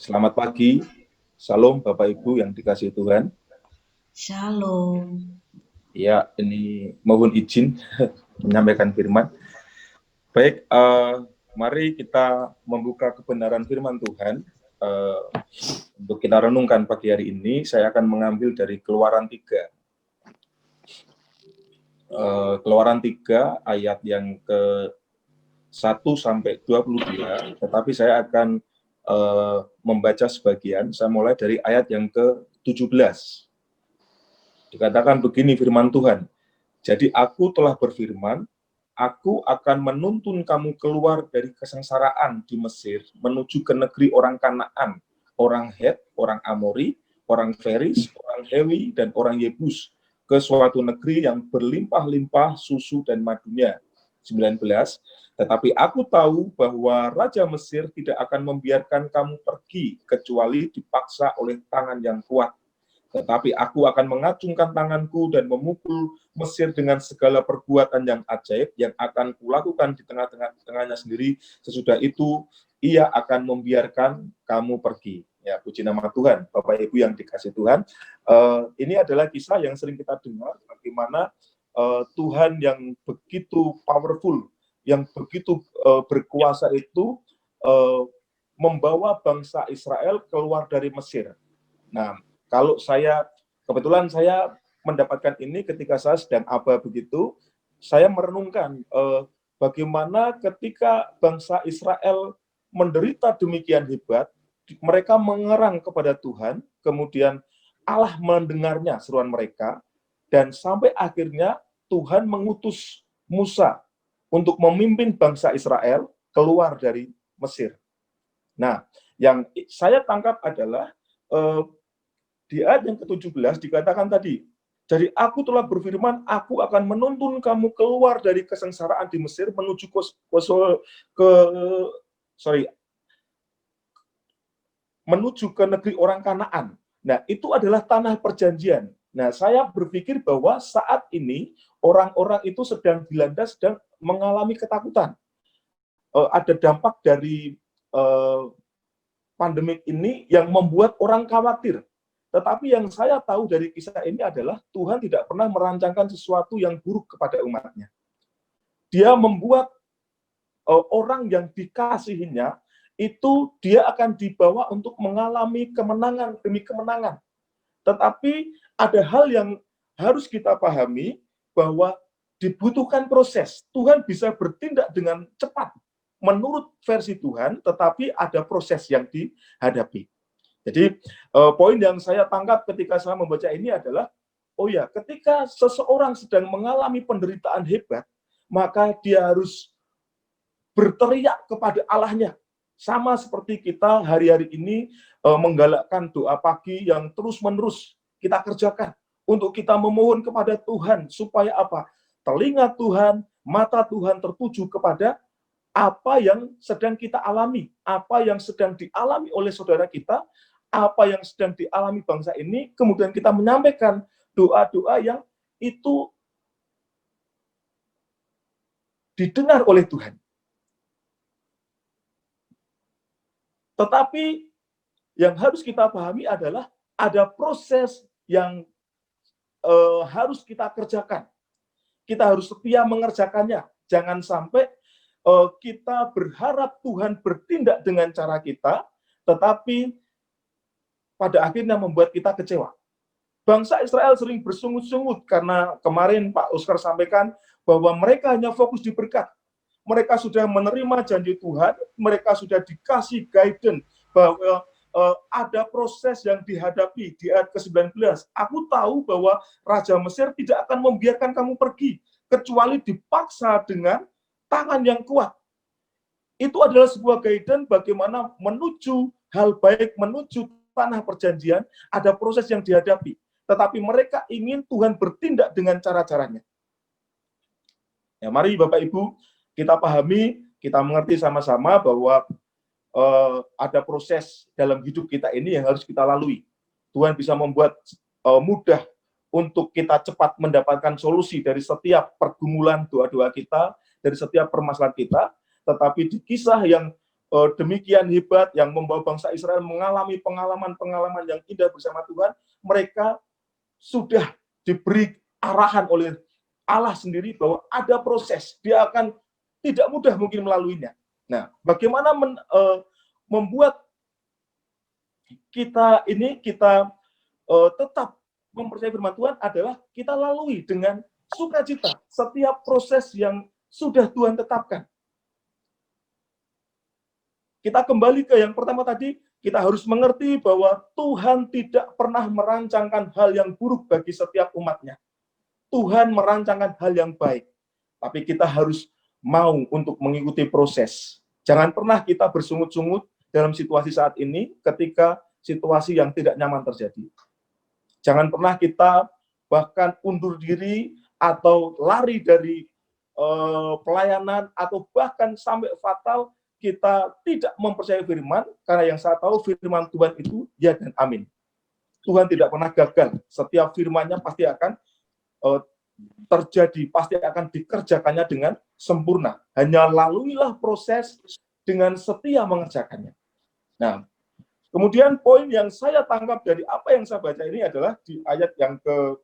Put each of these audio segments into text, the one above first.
Selamat pagi, Salam Bapak Ibu yang dikasihi Tuhan. Shalom. Ya, ini mohon izin menyampaikan firman. Baik, mari kita membuka kebenaran firman Tuhan. Untuk kita renungkan pagi hari ini, saya akan mengambil dari Keluaran 3. Keluaran 3 ayat yang ke-1 sampai 22, tetapi saya akan membaca sebagian. Saya mulai dari ayat yang ke-17. Dikatakan begini firman Tuhan, jadi aku telah berfirman, aku akan menuntun kamu keluar dari kesengsaraan di Mesir, menuju ke negeri orang Kanaan, orang Het, orang Amori, orang Feris, orang Hewi, dan orang Yebus, ke suatu negeri yang berlimpah-limpah susu dan madunya. 19. Tetapi aku tahu bahwa Raja Mesir tidak akan membiarkan kamu pergi, kecuali dipaksa oleh tangan yang kuat. Tetapi aku akan mengacungkan tanganku dan memukul Mesir dengan segala perbuatan yang ajaib yang akan kulakukan di tengah-tengahnya sendiri. Sesudah itu, ia akan membiarkan kamu pergi. Ya, puji nama Tuhan, Bapak Ibu yang dikasih Tuhan. Ini adalah kisah yang sering kita dengar, bagaimana Tuhan yang begitu powerful, yang begitu berkuasa itu membawa bangsa Israel keluar dari Mesir. Nah, kalau kebetulan saya mendapatkan ini ketika saya sedang aba begitu, saya merenungkan bagaimana ketika bangsa Israel menderita demikian hebat, mereka mengerang kepada Tuhan, kemudian Allah mendengarnya seruan mereka, dan sampai akhirnya Tuhan mengutus Musa untuk memimpin bangsa Israel keluar dari Mesir. Nah, yang saya tangkap adalah di ayat yang ke-17 dikatakan tadi, jadi aku telah berfirman, aku akan menuntun kamu keluar dari kesengsaraan di Mesir menuju menuju ke negeri orang Kanaan. Nah, itu adalah tanah perjanjian. Nah, saya berpikir bahwa saat ini orang-orang itu sedang dilanda, sedang mengalami ketakutan. Ada dampak dari pandemik ini yang membuat orang khawatir. Tetapi yang saya tahu dari kisah ini adalah Tuhan tidak pernah merancangkan sesuatu yang buruk kepada umatnya. Dia membuat orang yang dikasihinya itu dia akan dibawa untuk mengalami kemenangan demi kemenangan. Tetapi ada hal yang harus kita pahami bahwa dibutuhkan proses. Tuhan bisa bertindak dengan cepat menurut versi Tuhan, tetapi ada proses yang dihadapi. Jadi poin yang saya tangkap ketika saya membaca ini adalah, oh ya, ketika seseorang sedang mengalami penderitaan hebat, maka dia harus berteriak kepada Allahnya. Sama seperti kita hari-hari ini menggalakkan doa pagi yang terus-menerus kita kerjakan untuk kita memohon kepada Tuhan supaya apa? Telinga Tuhan, mata Tuhan tertuju kepada apa yang sedang kita alami, apa yang sedang dialami oleh saudara kita, apa yang sedang dialami bangsa ini, kemudian kita menyampaikan doa-doa yang itu didengar oleh Tuhan. Tetapi yang harus kita pahami adalah ada proses yang harus kita kerjakan. Kita harus setia mengerjakannya. Jangan sampai kita berharap Tuhan bertindak dengan cara kita, tetapi pada akhirnya membuat kita kecewa. Bangsa Israel sering bersungut-sungut karena kemarin Pak Oscar sampaikan bahwa mereka hanya fokus di berkat. Mereka sudah menerima janji Tuhan, mereka sudah dikasih guidance bahwa ada proses yang dihadapi di ayat ke-19. Aku tahu bahwa Raja Mesir tidak akan membiarkan kamu pergi, kecuali dipaksa dengan tangan yang kuat. Itu adalah sebuah guidance bagaimana menuju hal baik, menuju tanah perjanjian, ada proses yang dihadapi. Tetapi mereka ingin Tuhan bertindak dengan cara-caranya. Ya, mari Bapak Ibu, kita pahami, kita mengerti sama-sama bahwa ada proses dalam hidup kita ini yang harus kita lalui. Tuhan bisa membuat mudah untuk kita cepat mendapatkan solusi dari setiap pergumulan doa-doa kita, dari setiap permasalahan kita, tetapi di kisah yang demikian hebat, yang membawa bangsa Israel mengalami pengalaman-pengalaman yang indah bersama Tuhan, mereka sudah diberi arahan oleh Allah sendiri bahwa ada proses, dia akan tidak mudah mungkin melaluinya. Nah, bagaimana membuat kita tetap mempercayai firman Tuhan adalah kita lalui dengan sukacita setiap proses yang sudah Tuhan tetapkan. Kita kembali ke yang pertama tadi, kita harus mengerti bahwa Tuhan tidak pernah merancangkan hal yang buruk bagi setiap umatnya. Tuhan merancangkan hal yang baik. Tapi kita harus mau untuk mengikuti proses. Jangan pernah kita bersungut-sungut dalam situasi saat ini ketika situasi yang tidak nyaman terjadi. Jangan pernah kita bahkan undur diri atau lari dari pelayanan, atau bahkan sampai fatal kita tidak mempercayai firman, karena yang saya tahu firman Tuhan itu ya dan amin. Tuhan tidak pernah gagal, setiap firman-Nya pasti akan terjadi, pasti akan dikerjakannya dengan sempurna. Hanya laluilah proses dengan setia mengerjakannya. Nah, kemudian poin yang saya tangkap dari apa yang saya baca ini adalah di ayat yang ke-20.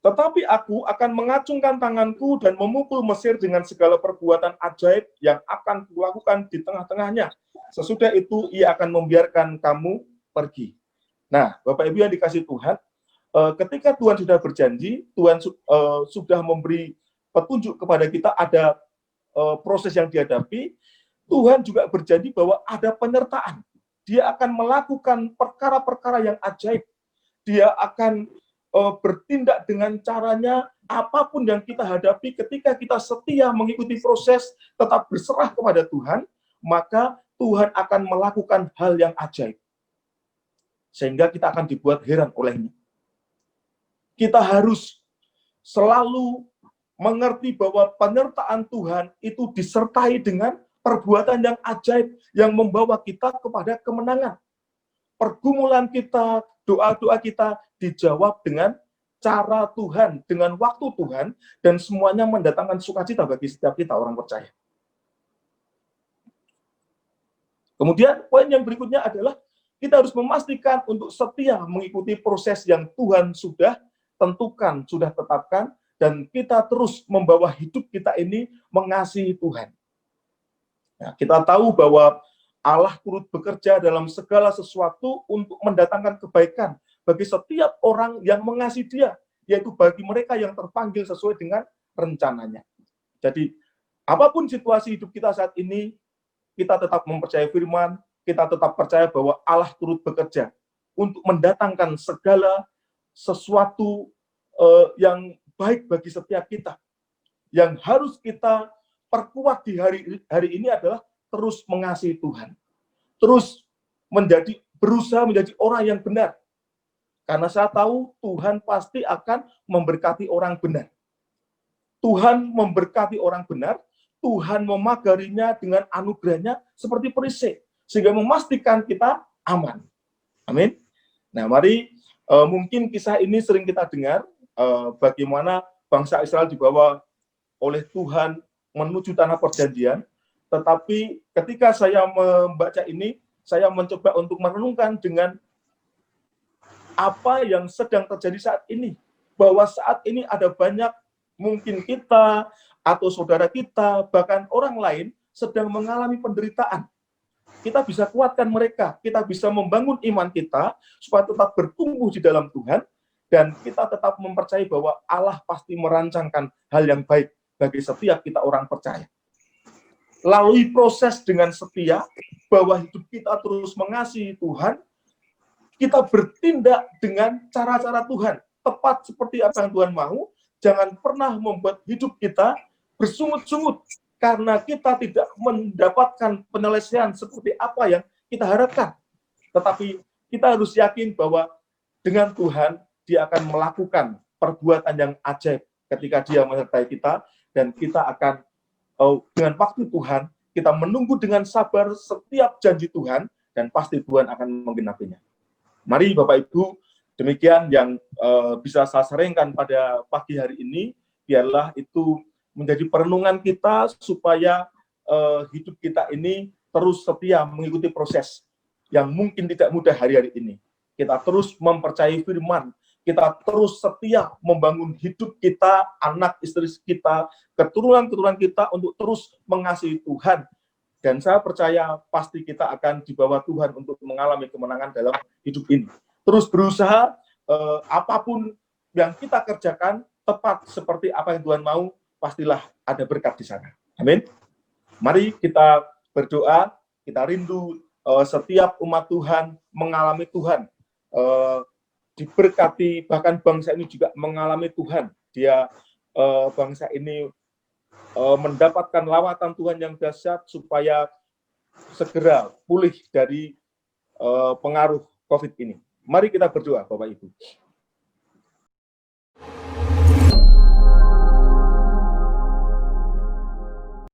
Tetapi aku akan mengacungkan tanganku dan memukul Mesir dengan segala perbuatan ajaib yang akan kulakukan di tengah-tengahnya. Sesudah itu ia akan membiarkan kamu pergi. Nah, Bapak Ibu yang dikasihi Tuhan, ketika Tuhan sudah berjanji, Tuhan sudah memberi petunjuk kepada kita, ada proses yang dihadapi, Tuhan juga berjanji bahwa ada penyertaan. Dia akan melakukan perkara-perkara yang ajaib. Dia akan bertindak dengan caranya, apapun yang kita hadapi, ketika kita setia mengikuti proses, tetap berserah kepada Tuhan, maka Tuhan akan melakukan hal yang ajaib. Sehingga kita akan dibuat heran olehnya. Kita harus selalu mengerti bahwa penyertaan Tuhan itu disertai dengan perbuatan yang ajaib yang membawa kita kepada kemenangan. Pergumulan kita, doa-doa kita dijawab dengan cara Tuhan, dengan waktu Tuhan, dan semuanya mendatangkan sukacita bagi setiap kita orang percaya. Kemudian poin yang berikutnya adalah kita harus memastikan untuk setia mengikuti proses yang Tuhan sudah tentukan, sudah tetapkan, dan kita terus membawa hidup kita ini mengasihi Tuhan. Nah, kita tahu bahwa Allah turut bekerja dalam segala sesuatu untuk mendatangkan kebaikan bagi setiap orang yang mengasihi Dia, yaitu bagi mereka yang terpanggil sesuai dengan rencananya. Jadi, apapun situasi hidup kita saat ini, kita tetap mempercayai firman, kita tetap percaya bahwa Allah turut bekerja untuk mendatangkan segala sesuatu yang baik bagi setiap kita. Yang harus kita perkuat di hari ini adalah terus mengasihi Tuhan. Terus berusaha menjadi orang yang benar. Karena saya tahu Tuhan pasti akan memberkati orang benar. Tuhan memberkati orang benar, Tuhan memagarinya dengan anugerahnya seperti perisai, sehingga memastikan kita aman. Amin. Nah, mari mungkin kisah ini sering kita dengar, bagaimana bangsa Israel dibawa oleh Tuhan menuju tanah perjanjian. Tetapi ketika saya membaca ini, saya mencoba untuk merenungkan dengan apa yang sedang terjadi saat ini. Bahwa saat ini ada banyak, mungkin kita atau saudara kita, bahkan orang lain sedang mengalami penderitaan. Kita bisa kuatkan mereka, kita bisa membangun iman kita supaya tetap bertumbuh di dalam Tuhan, dan kita tetap mempercayai bahwa Allah pasti merancangkan hal yang baik bagi setiap kita orang percaya. Lalui proses dengan setia, bahwa hidup kita terus mengasihi Tuhan, kita bertindak dengan cara-cara Tuhan, tepat seperti apa yang Tuhan mau. Jangan pernah membuat hidup kita bersungut-sungut, karena kita tidak mendapatkan penyelesaian seperti apa yang kita harapkan. Tetapi kita harus yakin bahwa dengan Tuhan, Dia akan melakukan perbuatan yang ajaib ketika Dia menyertai kita, dan kita akan dengan waktu Tuhan, kita menunggu dengan sabar setiap janji Tuhan, dan pasti Tuhan akan menggenapinya. Mari Bapak Ibu, demikian yang bisa saya sharingkan pada pagi hari ini. Biarlah itu menjadi perenungan kita supaya hidup kita ini terus setia mengikuti proses yang mungkin tidak mudah hari-hari ini. Kita terus mempercayai firman, kita terus setia membangun hidup kita, anak istri kita, keturunan-keturunan kita untuk terus mengasihi Tuhan. Dan saya percaya pasti kita akan dibawa Tuhan untuk mengalami kemenangan dalam hidup ini. Terus berusaha apapun yang kita kerjakan tepat seperti apa yang Tuhan mau, pastilah ada berkat di sana. Amin. Mari kita berdoa, kita rindu setiap umat Tuhan mengalami Tuhan, diberkati, bahkan bangsa ini juga mengalami Tuhan. Dia bangsa ini mendapatkan lawatan Tuhan yang dahsyat supaya segera pulih dari pengaruh COVID ini. Mari kita berdoa, Bapak Ibu.